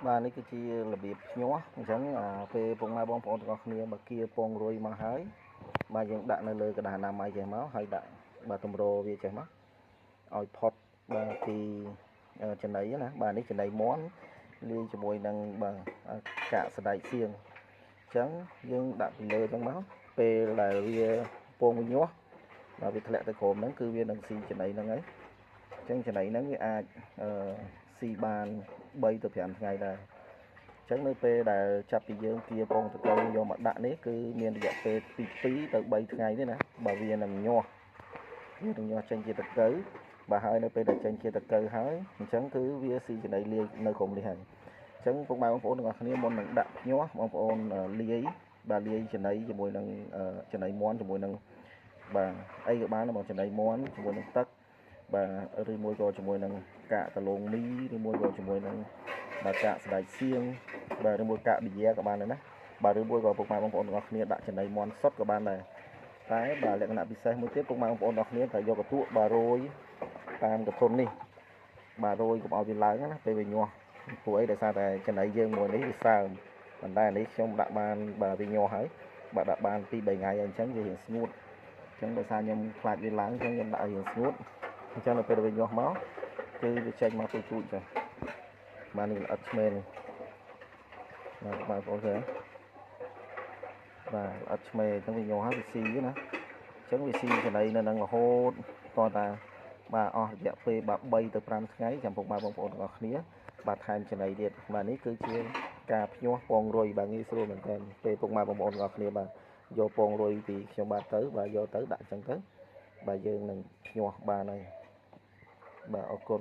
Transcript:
បាទនេះគឺជារបៀបភ្ញាស់អញ្ចឹងពេលពុកម៉ែបងប្អូនទាំងអស់គ្នាបើគៀពងរួយមកហើយបាទយើងដាក់នៅលើกระดาษអនាម័យចេះមកហើយដាក់បាទតម្រវាចេះមកឲ្យផុតបាទពីចំណីណាបាទនេះចំណីមាន់លាយជាមួយនឹងបាទកាកសណ្ដែកសៀងអញ្ចឹងយើងដាក់ពីលើអញ្ចឹងមកពេលដែលវាពងវាញាស់បាទវាធ្លាក់ទៅក្រោមហ្នឹងគឺវានឹងស៊ីចំណីហ្នឹងហើយអញ្ចឹងចំណីហ្នឹងវាអាចស៊ីបាន3 ទៅ 5 ថ្ងៃដែរអញ្ចឹងនៅពេលដែលចាប់ពីយើងគៀពងតកូវយកមកដាក់នេះគឺមានរយៈពេលពី2 ទៅ 3 ថ្ងៃទេណាបើវានឹងញាស់ចេញជាតកូវបាទហើយនៅពេលដែលចេញជាតកូវហើយអញ្ចឹងគឺវាស៊ីចំណីលាយនៅក្រោមនេះហើយអញ្ចឹងពុកម៉ែបងប្អូនទាំងអស់គ្នាមុននឹងដាក់ញាស់បងប្អូនលាយចំណីជាមួយនឹងចំណីមាន់ជាមួយនឹងបាទអីក៏បានមកចំណីមាន់ជាមួយនឹងទឹកបាទឬមួយក៏ជាមួយនឹងកាកដលងមីឬមួយក៏ជាមួយនឹងបាទកាកសណ្ដែកសៀងបាទឬមួយកាកប៊ីយ៉ាក៏បានដែរណាបាទឬមួយក៏ពុកម៉ែបងប្អូនទាំងអស់គ្នាដាក់ចំណីមាន់សុទ្ធក៏បានដែរតែបាទលក្ខណៈពិសេសមួយទៀតពុកម៉ែបងប្អូនទាំងអស់គ្នាត្រូវយកកន្ទក់បាទរោយតាមកធននេះបាទរោយកុំឲ្យវាឡើងណាពេលវាញាស់ព្រោះអីដោយសារតែចំណីយើងមួយនេះវាសើមប៉ុន្តែនេះខ្ញុំដាក់បានបាទវាញាស់ហើយបាទដាក់បាន 2-3 ថ្ងៃហើយអញ្ចឹងវារៀងស្ងួតអញ្ចឹងដោយសារខ្ញុំខ្លាចវាឡើងអញ្ចឹងខ្ញុំដាក់ឲ្យរៀងស្ងួតអញ្ចឹងនៅពេលវាញាស់មកគឺវាចេញមកទូចចាបាទនេះល្អិតឆ្មេនេះបាទបងប្អូនឃើញបាទល្អិតឆ្មេអញ្ចឹងវាញាស់ហើយវាស៊ីណាអញ្ចឹងវាស៊ីចំណីនៅនឹងរហូតតតែបាទអស់រយៈពេលបាទ3 ទៅ 5 ថ្ងៃចាំពុកម៉ែបងប្អូនទាំងអស់គ្នាបាទថែមចំណីទៀតបាទនេះគឺជាការភ្ញាស់ពងរុយបាទងាយស្រួលមែនទែនពេលពុកម៉ែបងប្អូនទាំងអស់គ្នាបាទយកពងរុយពីខ្ញុំបាទទៅបាទយកទៅដាក់អញ្ចឹងទៅបាទយើងនឹងភ្ញាស់បានហើយបាទអរគុណ